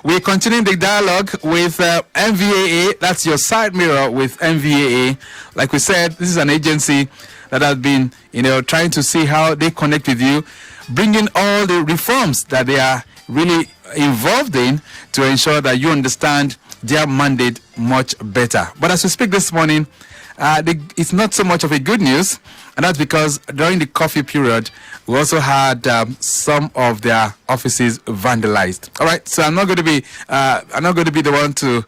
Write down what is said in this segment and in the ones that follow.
We're continuing the dialogue with MVAA. That's your side mirror with MVAA. Like we said, this is an agency that has been, trying to see how they connect with you, bringing all the reforms that they are really involved in to ensure that you understand their mandate much better. But as we speak this morning, it's not so much of a good news, and that's because during the coffee period, we also had some of their offices vandalized. All right, so I'm not going to be the one to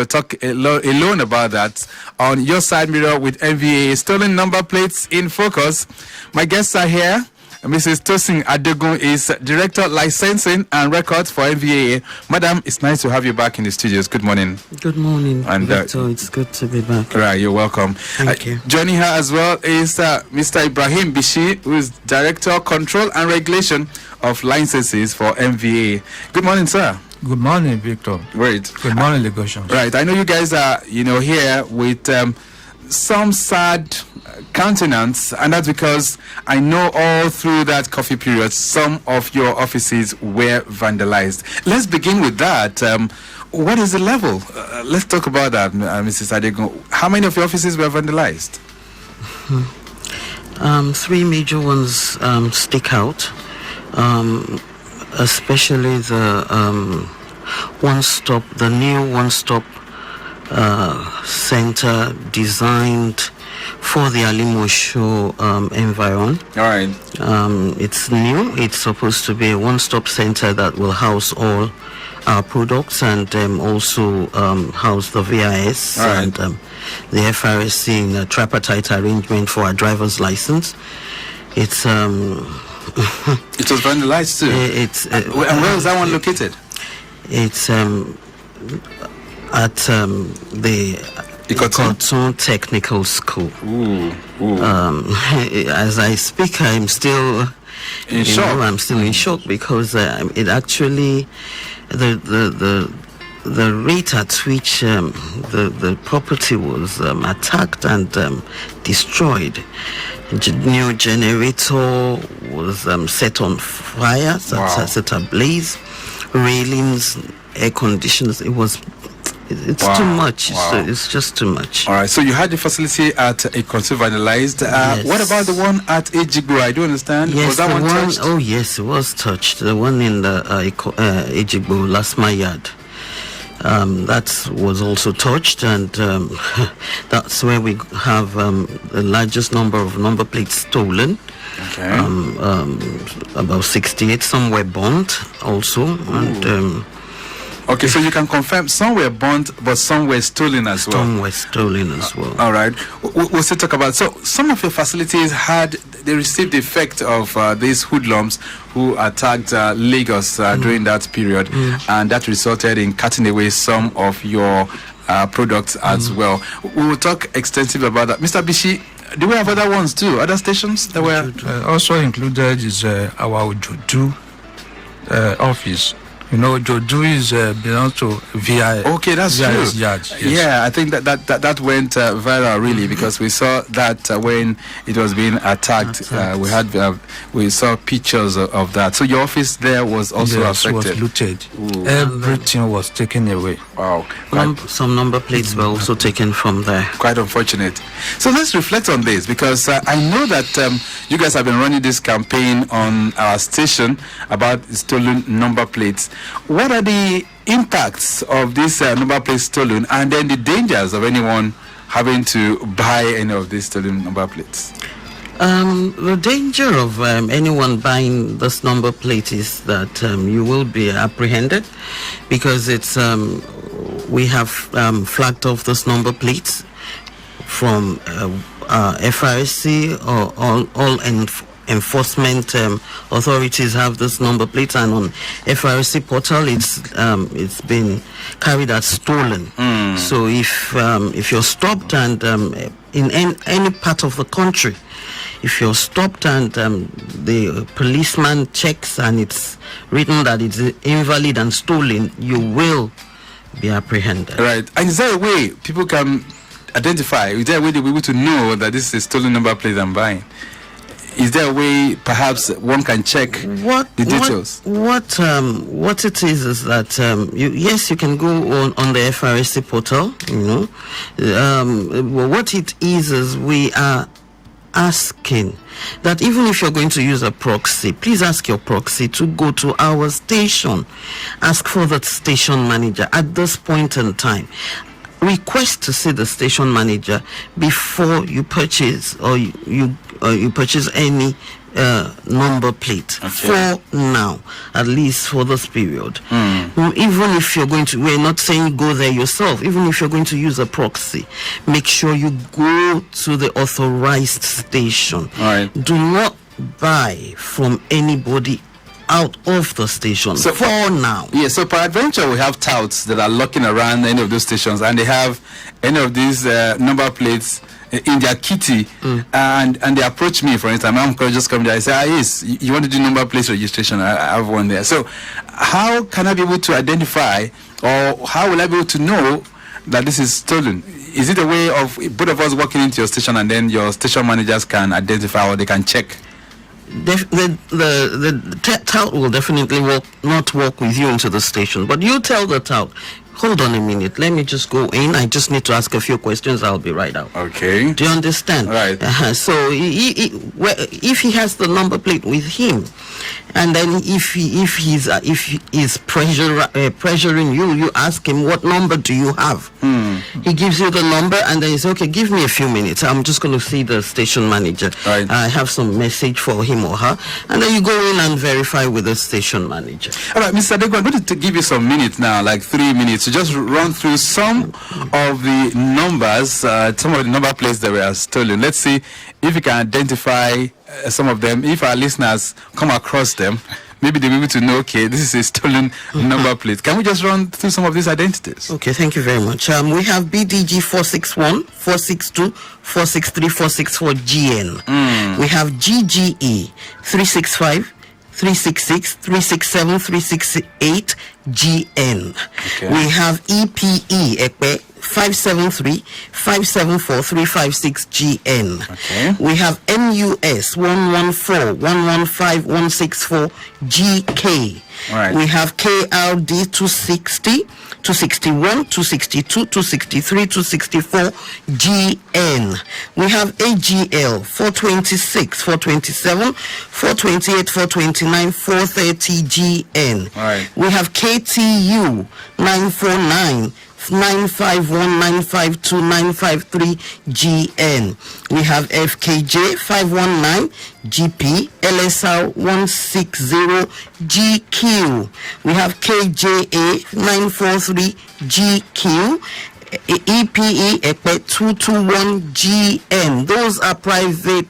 talk alone about that. On your side mirror with MVAA, stolen number plates in focus. My guests are here. Mrs. Tosin Adegun is Director Licensing and Records for MVAA. Madam, it's nice to have you back in the studios. Good morning. Good morning, and Victor. It's good to be back. Right, you're welcome. Thank you. Joining her as well is Mr. Ibrahim Bishi, who is Director Control and Regulation of Licenses for MVAA. Good morning, sir. Good morning, Victor. Great. Good morning, Lagosians. Right, I know you guys are, here with some sad countenance, and that's because I know all through that coffee period some of your offices were vandalized. Let's begin with that. What is the level? Let's talk about that, Mrs. Adegun. How many of your offices were vandalized? 3 major ones stick out, especially the new one-stop center designed for the Alimo show environment. All right. It's new. It's supposed to be a one-stop center that will house all our products and also house the VIS and the FRSC in a tripartite arrangement for our driver's license. It's it was vandalized too. And where is that one located? It's at the Ikoton Technical School. Ooh. As I speak, I'm still in shock. I'm still in shock because it actually the rate at which the property was attacked and destroyed. New generator was set on fire, set ablaze. Railings, air conditioners. It's too much. It's just too much. All right. So you had the facility at Ikoton vandalized. Yes. What about the one at Ejigbo? I do understand. Yes, was that one touched? Oh yes, it was touched. The one in the Ejigbo last my yard. That was also touched, and that's where we have the largest number of number plates stolen. Okay. About 68. Some were burnt also, and. Okay, so you can confirm some were burnt, but some were stolen as well. Some were stolen as well. All right. We'll still talk about. So some of your facilities they received the effect of these hoodlums who attacked Lagos during that period, and that resulted in cutting away some of your products as well. We will talk extensively about that. Mr. Bishi, do we have other ones too? Other stations that were also included is our Jodu office. Jodu belongs to VI. Okay, that's true. Yard, yes. Yeah, I think that went viral really because we saw that when it was being attacked. We saw pictures of that. So your office there was also affected. Was looted. Everything was taken away. Wow. Some number plates were also taken from there. Quite unfortunate. So let's reflect on this because I know that you guys have been running this campaign on our station about stolen number plates. What are the impacts of this number plate stolen, and then the dangers of anyone having to buy any of these stolen number plates? The danger of anyone buying this number plate is that you will be apprehended because it's we have flagged off this number plates from FRSC or all enforcement authorities have this number plate, and on FRC portal it's been carried as stolen. So if you're stopped and in any part of the country, if you're stopped and the policeman checks and it's written that it's invalid and stolen, you will be apprehended. Right. And is there a way people can identify? Is there a way to be able to know that this is a stolen number plate I'm buying? Is there a way perhaps one can check the details? What it is that you can go on the FRSC portal. What it is we are asking that even if you're going to use a proxy, please ask your proxy to go to our station. Ask for the station manager at this point in time. Request to see the station manager before you purchase or you purchase any number plate for now, at least for this period. Even if you're going to, we're not saying go there yourself, even if you're going to use a proxy, make sure you go to the authorized station. Do not buy from anybody out of the station for now. Yeah, so peradventure we have touts that are looking around any of those stations and they have any of these number plates in their kitty, and they approach me, for instance. I'm just coming there. I say, yes, you want to do number plate registration? I have one there. So how can I be able to identify, or how will I be able to know that this is stolen? Is it a way of both of us walking into your station and then your station managers can identify or they can check? The tout will definitely not walk with you into the station, but you tell the tout, hold on a minute, let me just go in, I just need to ask a few questions, I'll be right out. Okay. Do you understand? Right. So if he has the number plate with him, and then if he is pressuring you ask him, what number do you have? He gives you the number and then he says, okay, give me a few minutes, I'm just going to see the station manager. Right. I have some message for him or her, and then you go in and verify with the station manager. All right, Mr. Adegun, I'm going to give you some minutes now, like 3 minutes, to just run through some of the numbers, some of the number plates that were stolen. Let's see if you can identify some of them. If our listeners come across them, maybe they'll be able to know, okay, this is a stolen number plate. Can we just run through some of these identities? Okay, thank you very much. We have BDG 461, 462, 463, 464 GN. We have GGE 365, 366, 367, 368 GN. Okay. We have EPE 573, 574, 356 GN. Okay. We have MUS 114, 115, 164 GK. Right. We have KRD 260, 261, 262, 263, 264 GN. We have AGL 426, 427, 428, 429, 430 GN. Right. We have KTU 949, 951, 952, 953 GN. We have FKJ 519, GP, LSR 160 GQ. We have KJA 943 GQ. EPE 221 GN. Those are private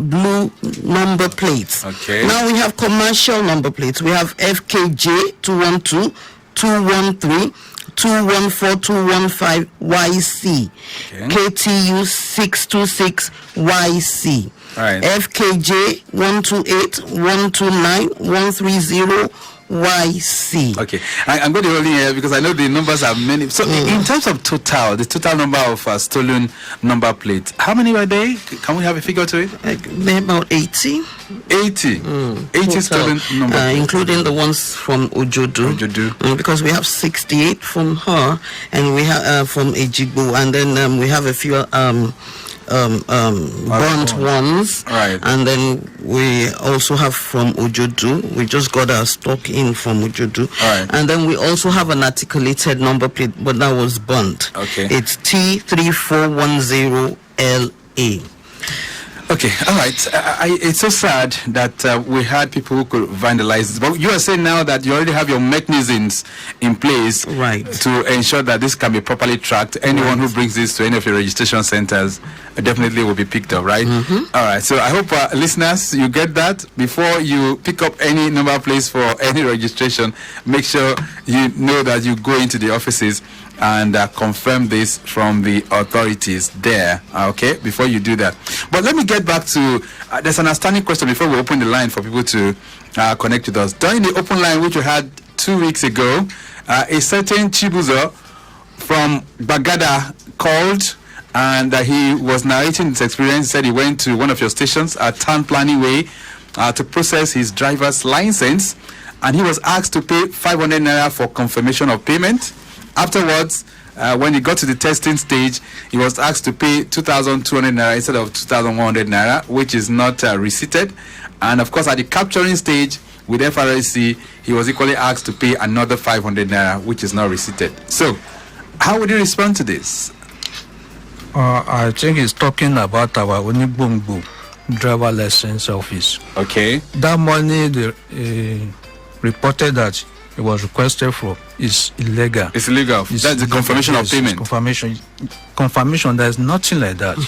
blue number plates. Okay. Now we have commercial number plates. We have FKJ 212, 213, 214, 215 YC. Okay. KTU 626 YC. Right. FKJ 128, 129, 130 YC. Okay, I'm going to hold in here because I know the numbers are many. So in terms of the total number of stolen number plates, how many were they? Can we have a figure to it? They're about 80. 80. 80 stolen number plates. Including the ones from Ojodu. Because we have 68 from her, and we have from Ejigbo, and then we have a few burnt ones, right? And then we also have from Ojodu. We just got our stock in from Ojodu, right? And then we also have an articulated number plate, but that was burnt. Okay, it's T3410LA. Okay, all right. It's so sad that we had people who could vandalize this. But you are saying now that you already have your mechanisms in place, right, to ensure that this can be properly tracked. Anyone who brings this to any of your registration centers definitely will be picked up, right? All right. So I hope listeners, you get that. Before you pick up any number plates for any registration, make sure you know that you go into the offices and confirm this from the authorities there, okay, before you do that. But let me get back to, there's an outstanding question before we open the line for people to connect with us. During the open line which we had 2 weeks ago, a certain Chibuzo from Bagada called and he was narrating his experience. He said he went to one of your stations at Town Planning Way to process his driver's license, and he was asked to pay 500 naira for confirmation of payment. Afterwards, when he got to the testing stage, he was asked to pay 2,200 naira instead of 2,100 naira, which is not receipted. And of course, at the capturing stage with FRSC, he was equally asked to pay another 500 naira, which is not receipted. So, how would you respond to this? I think he's talking about our Onibungu driver license office. Okay. That money they reported that it was requested for is illegal. It's illegal. That's the confirmation of payment. Confirmation. There's nothing like that.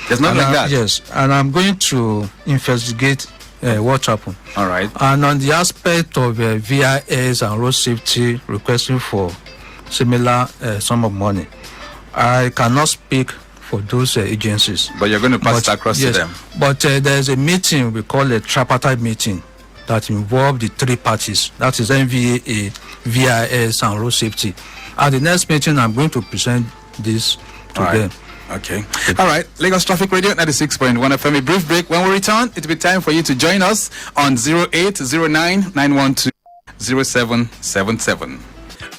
There's nothing like that. Yes, and I'm going to investigate what happened. All right. And on the aspect of VIS and road safety requesting for similar sum of money, I cannot speak for those agencies. But you're going to pass it across to them. But there's a meeting we call a tripartite meeting that involves the three parties. That is MVAA, VIS, and road safety. At the next meeting, I'm going to present this to them. Okay. All right. Lagos Traffic Radio 96.1 FM. A brief break. When we return, it'll be time for you to join us on 0809 912 0777.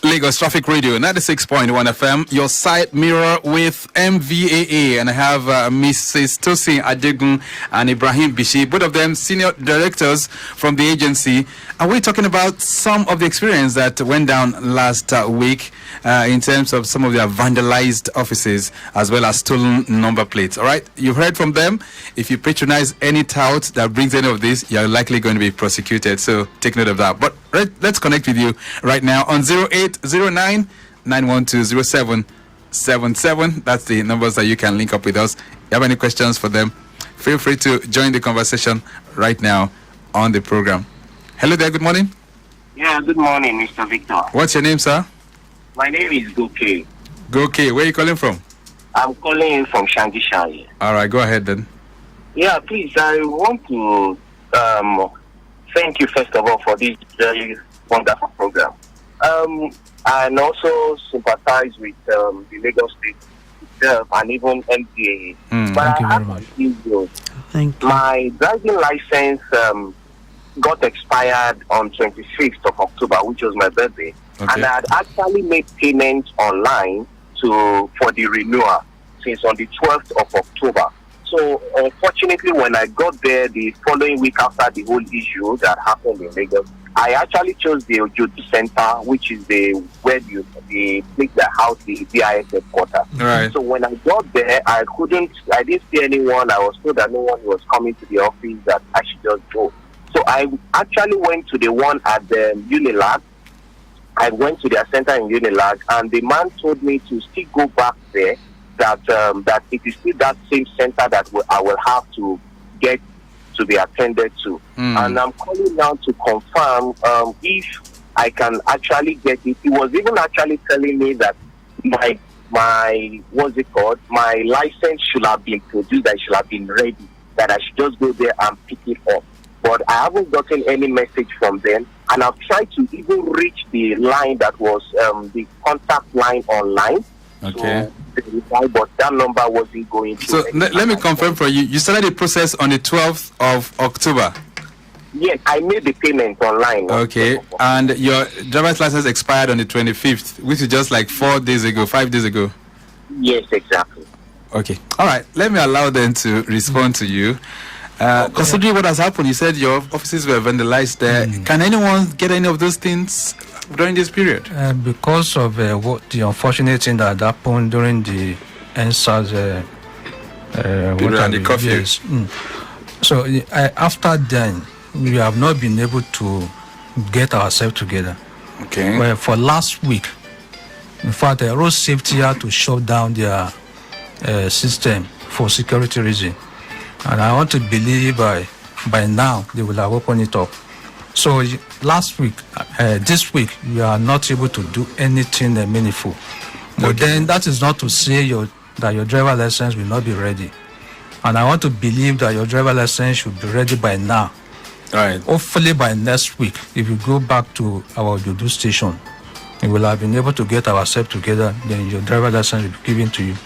Lagos Traffic Radio 96.1 FM, your side mirror with MVAA, and I have Mrs. Tosin Adegun and Ibrahim Bishi, both of them senior directors from the agency, and we're talking about some of the experience that went down last week in terms of some of their vandalized offices as well as stolen number plates. All right, you've heard from them. If you patronize any tout that brings any of this, you're likely going to be prosecuted, so take note of that. But let's connect with you right now on 0809 912 0777. That's the numbers that you can link up with us. If you have any questions for them, feel free to join the conversation right now on the program. Hello there, good morning. Yeah, good morning, Mr. Victor. What's your name, sir? My name is Goke. Goke, where are you calling from? I'm calling in from Shangisha. All right, go ahead then. Yeah, please, I want to thank you first of all for this very wonderful program. And also sympathize with the Lagos State itself and even MVAA. Thank you very much. Thank you. My driving license got expired on 26th of October, which was my birthday. Okay. And I had actually made payments online for the renewal since on the 12th of October. So unfortunately, when I got there the following week after the whole issue that happened in Lagos, I actually chose the Ojodu Center, which is the place that house the VIS headquarters. Right. So when I got there, I didn't see anyone. I was told that no one was coming to the office, that I should just go. So I actually went to the one at the Unilag. I went to their center in Unilag, and the man told me to still go back there, that it is still that same center that I will have to get to be attended to. And I'm calling now to confirm if I can actually get it. He was even actually telling me that my what's it called? My license should have been produced, I should have been ready, that I should just go there and pick it up. But I haven't gotten any message from them, and I've tried to even reach the line that was the contact line online. Okay. So, but that number wasn't going to. So let me confirm for you. You started the process on the 12th of October. Yes, I made the payment online. Okay. And your driver's license expired on the 25th, which is just like 5 days ago. Yes, exactly. Okay. All right. Let me allow them to respond to you. Considering what has happened, you said your offices were vandalized there. Can anyone get any of those things during this period? Because of the unfortunate thing that happened during the NSAS period and the curfew. Yes. So after then, we have not been able to get ourselves together. Okay. Well, for last week, in fact, the road safety had to shut down their system for security reasons. And I want to believe by now they will have opened it up. So last week, this week, you are not able to do anything meaningful. But then that is not to say that your driver license will not be ready. And I want to believe that your driver license should be ready by now. All right. Hopefully by next week, if you go back to our Ojodu station, we will have been able to get ourselves together, then your driver license will be given to you.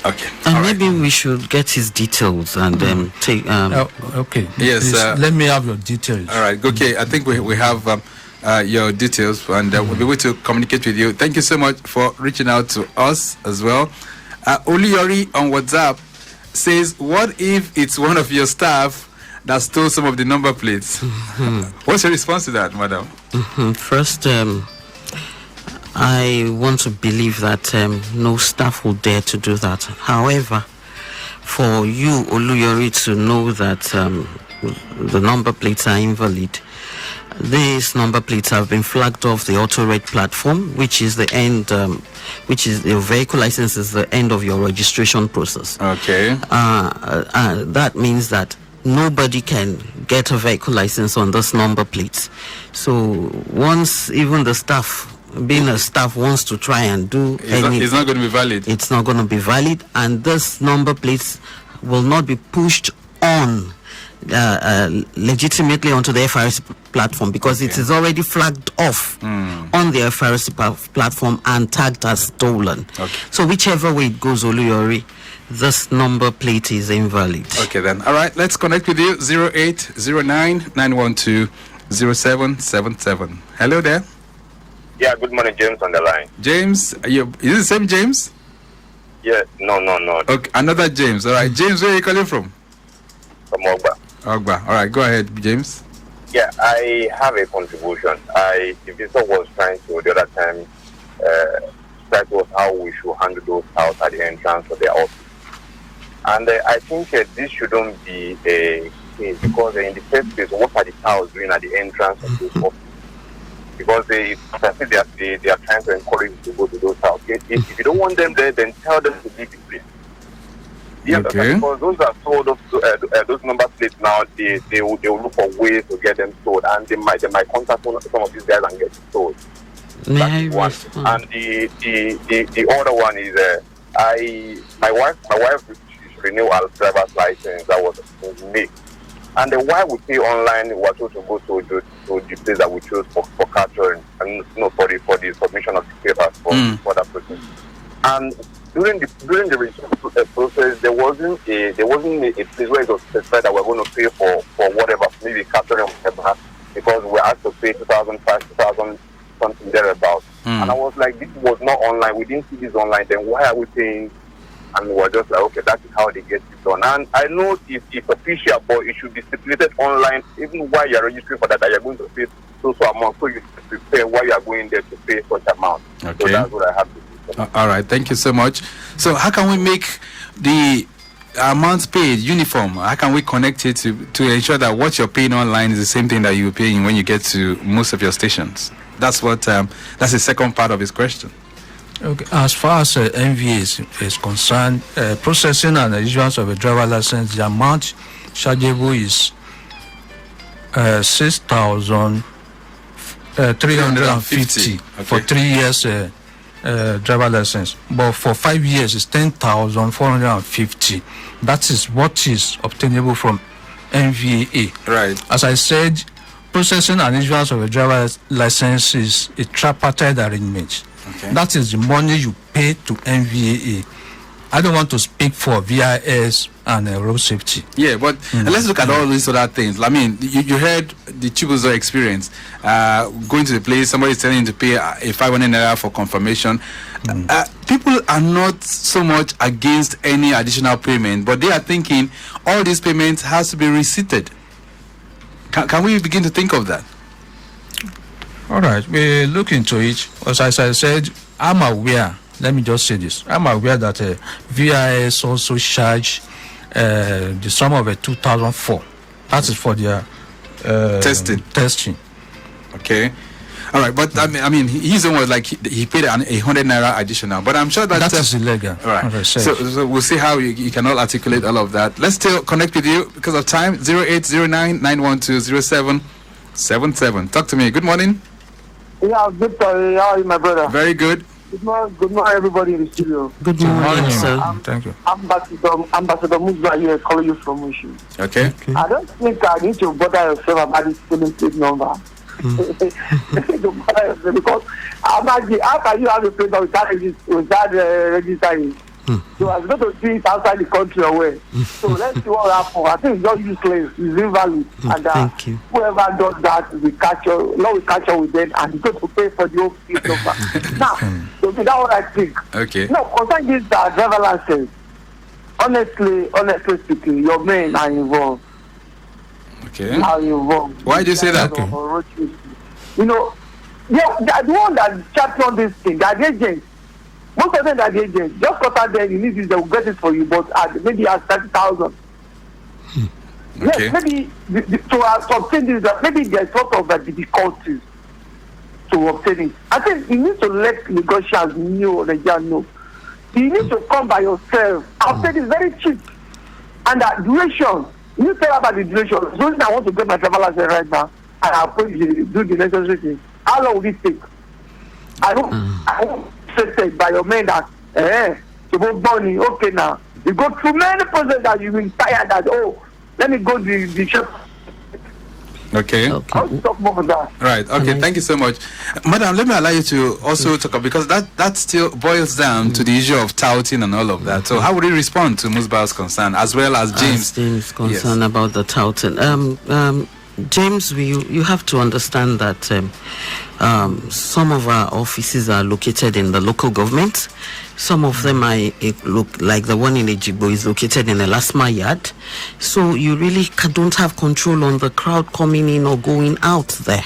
Okay. And All maybe we should get his details and take. Okay. Yes, Please, let me have your details. All right. Okay. I think we have your details, and we'll be able to communicate with you. Thank you so much for reaching out to us as well. Oluyori on WhatsApp says, "What if it's one of your staff that stole some of the number plates?" What's your response to that, madam? First, I want to believe that no staff will dare to do that. However, for you, Oluyori, to know that the number plates are invalid, these number plates have been flagged off the auto-read platform, which is the end, which is your vehicle license is the end of your registration process. Okay. That means that nobody can get a vehicle license on this number plates. So once even the staff, being a staff, wants to try and do It's not going to be valid. it's not going to be valid, and this number plates will not be pushed on legitimately onto the FRC platform, because it is already flagged off on the FRC platform and tagged as stolen. Okay. So whichever way it goes, Oluyori, this number plate is invalid. Okay then. All right. Let's connect with you. 0809-912-0777. Hello there. Yeah, good morning, James on the line. James, is it the same James? Yeah, no. Okay, another James. All right, James, where are you calling from? From Ogba. Ogba. All right, go ahead, James. Yeah, I have a contribution. The visitor was trying to, the other time, that was how we should handle those cows at the entrance of the office. And I think this shouldn't be a case, because in the first place, what are the cows doing at the entrance of those offices? Because they are trying to encourage you to go to those houses. If you don't want them there, then tell them to leave the place. Yeah, Okay. because those are sold those number plates now. They will look for ways to get them sold, and they might contact some of these guys and get it sold. May I That's one. respond? And the other one is my wife should renew her driver's license. That was in May. And then while we pay online, we were told to go to the place that we chose for capturing and for the submission of the papers for that person. And during the process, there wasn't a place where it was specified that we're going to pay for whatever, maybe capturing whatever, because we had to pay 2,005, 2,000 something thereabouts. And I was like, this was not online. We didn't see this online. Then why are we paying? And we were just like, okay, that is how they get it done. And I know if official, but it should be stipulated online, even while you're registering for that you're going to pay so amount. So you prepare why you are going there to pay such amount. Okay. So that's what I have to do. All right, thank you so much. So how can we make the amount paid uniform? How can we connect it to ensure that what you're paying online is the same thing that you're paying when you get to most of your stations? That's what that's the second part of his question. Okay. As far as MVA is concerned, processing and issuance of a driver license, the amount chargeable is 6,350 for 3 years driver license. But for 5 years, it's 10,450. That is what is obtainable from MVAA. Right. As I said, processing and issuance of a driver license is a tripartite arrangement. Okay. That is the money you pay to MVAA. I don't want to speak for VIS and road safety. Yeah, but let's look at all these other things. I mean, you heard the Chibuzo experience. Going to the place, somebody is telling you to pay a 500 naira for confirmation. People are not so much against any additional payment, but they are thinking all these payments has to be receipted. Can we begin to think of that? All right, we look into it. As I said, I'm aware. Let me just say this. I'm aware that VIS also charge the sum of 2,004. That is for their testing. Okay. All right, but I mean, his one was like he paid 100 naira additional, but I'm sure that is illegal. All right. So we'll see how you cannot articulate all of that. Let's still connect with you because of time. 0809-912-0777. Talk to me. Good morning. Yeah, good. How are you, my brother? Very good. Good morning, everybody in the studio. Good morning, sir. Thank you. Ambassador Muzba here, calling you from Bishi. Okay. I don't think I need to bother yourself about this stolen plate number. Because how can you have a plate without registering? So I was going to see it outside the country or where. So let's see what happens. I think it's just useless. It's invalid. And Thank you. whoever does that, we catch up. Lord will catch up with them and he's going to pay for the whole piece of that. Now, so that's what I think. Okay. No, concerning this driver license, honestly speaking, your men are involved. Okay. Are involved. Why do you say that? You know, they're the one that champion this thing. They're the agents. Most of them are the agents. Just cut out there, you need this, they will get it for you, but maybe at 30,000. Okay. Yes, maybe to obtain this, maybe there's sort of difficulties to obtain it. I think you need to let negotiators know, Nigerians know. You need to come by yourself. Obtain is very cheap. And that duration, you tell about the duration. So I want to get my travel license right now, and I'll do the necessary thing. How long will it take? I hope said by your men that to go money, okay now. You go through many processes that you've been tired that let me go to the shop. Okay. I'll talk more about that. Right. Okay. Thank you so much, Madam. Let me allow you to also talk about, because that still boils down to the issue of touting and all of that. So, how would you respond to Musbah's concern as well as James? James' concern about the touting. James, you have to understand that some of our offices are located in the local government. Some of them look like the one in Ejigbo is located in the Lasma yard. So you really don't have control on the crowd coming in or going out there.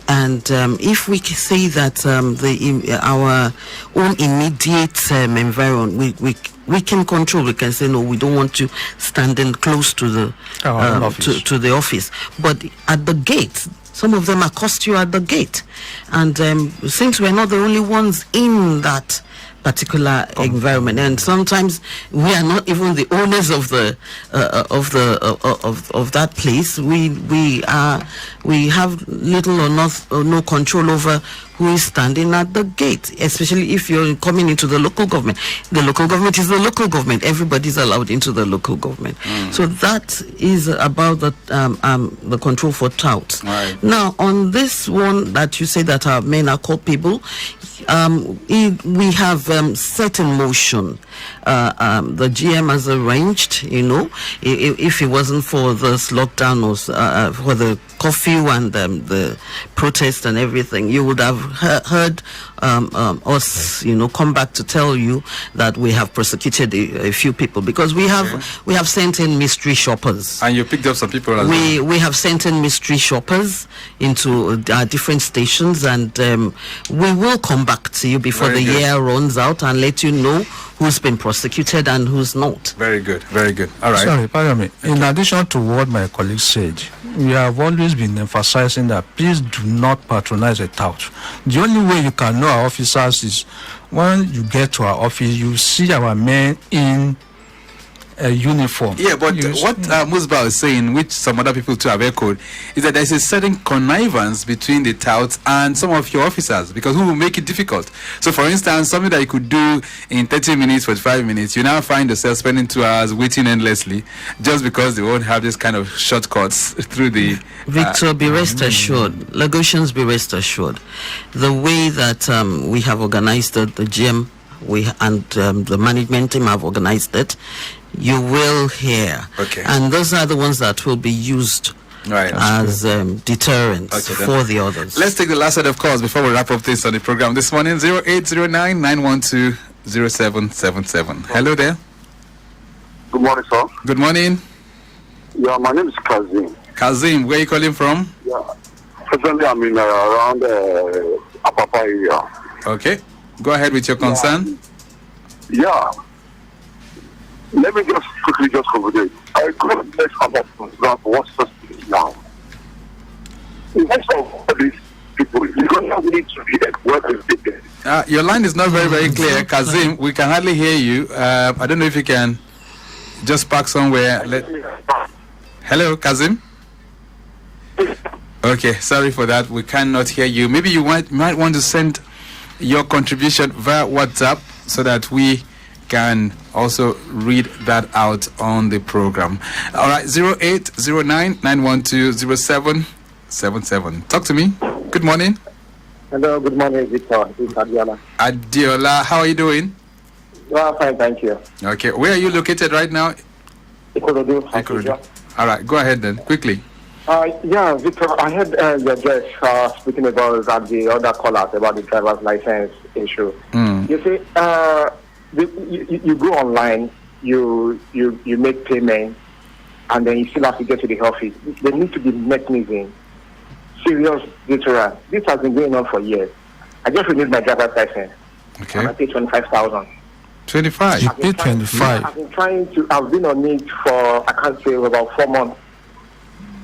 And if we can say that our own immediate environment, we can control. We can say no, we don't want to stand in close to the to the office. But at the gate, some of them accost you at the gate, and since we're not the only ones in that particular environment, and sometimes we are not even the owners of the of that place. We have little or no control over who is standing at the gate, especially if you're coming into the local government. The local government is the local government. Everybody's allowed into the local government. So that is about the control for touts. Right. Now, on this one that you say that our men are culpable, we have set in motion. The GM has arranged, if it wasn't for this lockdown or for the curfew and the protest and everything, you would have heard us, come back to tell you that we have prosecuted a few people, because we have sent in mystery shoppers. And you picked up some people as well. We have sent in mystery shoppers into different stations, and we will come back to you before the year runs out and let you know who's been prosecuted and who's not. Very good, very good. All right. Sorry, pardon me. In addition to what my colleague said, we have always been emphasizing that please do not patronize a tout. The only way you can know our officers is when you get to our office, you see our men in a uniform. Yeah, but what Musbah is saying, which some other people too have echoed, is that there's a certain connivance between the touts and some of your officers, because who will make it difficult. So, for instance, something that you could do in 30 minutes, 45 minutes, you now find yourself spending 2 hours waiting endlessly just because they won't have this kind of shortcuts through the... Victor, be rest assured. Lagosians, be rest assured. The way that we have organized the GM, the management team have organized it, you will hear. Okay. And those are the ones that will be used as deterrents for the others. Let's take the last set of calls before we wrap up this on the program this morning. 0809-912-0777. Hello there. Good morning, sir. Good morning. Yeah, my name is Kazim. Kazim, where are you calling from? Yeah. Presently, I'm in around Apapa area. Okay. Go ahead with your concern. Yeah. Let me just quickly conclude. I couldn't place about what's now. Most of these people, you don't need to be at work with people. Your line is not very, very clear, Kazim. We can hardly hear you. I don't know if you can just park somewhere. Hello, Kazim? Okay, sorry for that. We cannot hear you. Maybe you might want to send your contribution via WhatsApp so that we can also read that out on the program. All right, 0809-912-0777. Talk to me. Good morning. Hello, good morning, Victor. It's Adiola. Adiola, how are you doing? Well, fine, thank you. Okay, where are you located right now? Ikorodu. All right, go ahead then, quickly. Yeah, Victor, I heard your guest speaking about that the other callers about the driver's license issue. You see, you go online, you make payment, and then you still have to get to the office. There needs to be mechanism, serious literal. This has been going on for years. I just renewed my driver's license. Okay. And I paid 25,000. 25. You pay 25. I've been on it for, I can't say, about 4 months.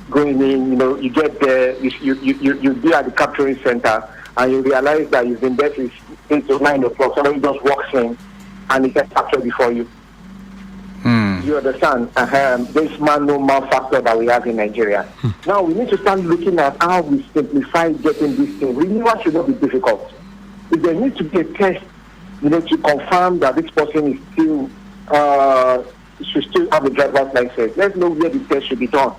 Going in, you get there, you be at the capturing center, and you realize that you've been there since 8 to 9 o'clock. Somebody just walks in, and it gets captured before you. You understand? This man-no-man factor that we have in Nigeria. Now, we need to start looking at how we simplify getting this thing. Renewal should not be difficult. If there needs to be a test, to confirm that this person is still, should still have a driver's license, let's know where the test should be done.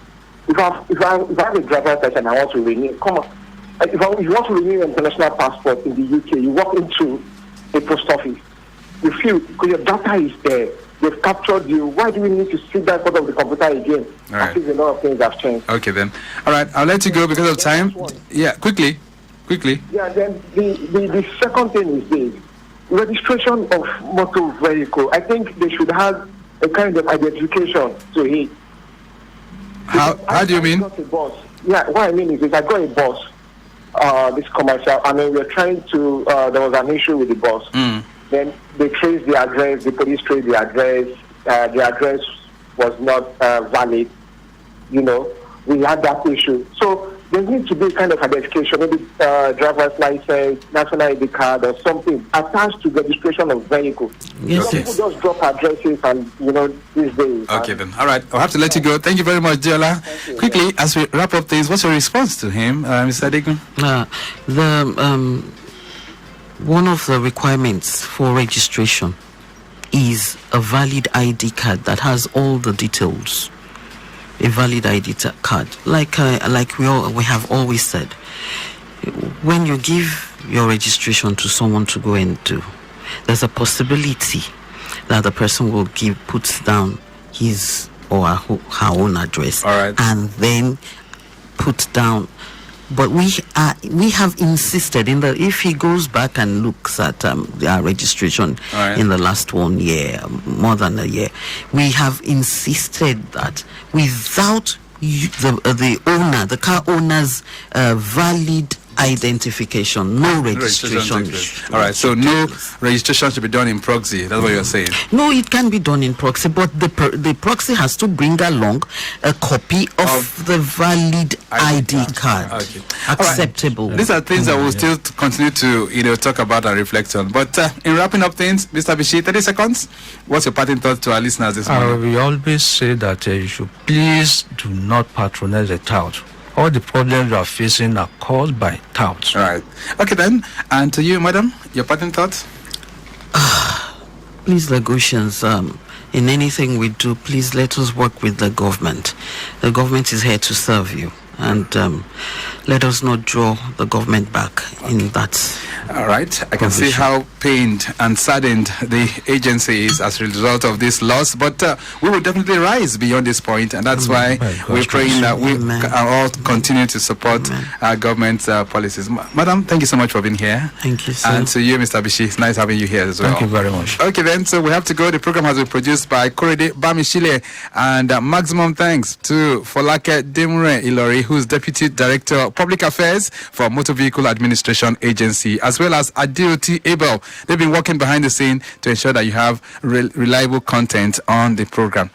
If I have a driver's license and I want to renew, come on. If you want to renew an international passport in the UK, you walk into a post office. You feel, because your data is there, they've captured you. Why do we need to sit down in front of the computer again? All right. I think a lot of things have changed. Okay then. All right, I'll let you go because of time. Yeah, quickly. Yeah, then the second thing is this. Registration of motor vehicle. I think they should have a kind of identification to it. How do you mean? I got a bus. Yeah, what I mean is I got a bus, this commercial, and then we're trying to, there was an issue with the bus. Then they traced the address, the police traced the address was not valid. We had that issue. So there needs to be kind of identification, maybe driver's license, national ID card, or something attached to registration of vehicle. Yes, People just drop addresses and, these days. Okay then. All right, I'll have to let you go. Thank you very much, Diola. Quickly, as we wrap up things, what's your response to him, Mr. Adegun? One of the requirements for registration is a valid ID card that has all the details. A valid ID card, like we have always said, when you give your registration to someone to go and do, there's a possibility that the person will puts down his or her own address, all right, and then put down. But we have insisted in that if he goes back and looks at their registration in the last 1 year, more than a year, we have insisted that without the car owner's valid identification, no registration. All right, so no registration should be done in proxy. That's what you're saying. No, it can be done in proxy, but the proxy has to bring along a copy of the valid ID card. Okay. Acceptable. Right. These are things that we'll still continue to talk about and reflect on. But in wrapping up things, Mr. Bishi, 30 seconds. What's your parting thought to our listeners this morning? We always say that you should please do not patronize the tout. All the problems you are facing are caused by touts. All right. Okay then. And to you, madam, your parting thoughts? Please, Lagosians, in anything we do, please let us work with the government. The government is here to serve you. And let us not draw the government back in that. All right. I can see how pained and saddened the agency is as a result of this loss. But we will definitely rise beyond this point, and that's why we're praying that we all continue to support our government's policies. Madam, thank you so much for being here. Thank you, sir. And to you, Mr. Bishi, it's nice having you here as well. Thank you very much. Okay, then, so we have to go. The program has been produced by Korede Bamishile, and maximum thanks to Folake Demure Ilori, who's Deputy Director of Public Affairs for Motor Vehicle Administration Agency, as well as Adegun Abel. They've been working behind the scene to ensure that you have reliable content on the program.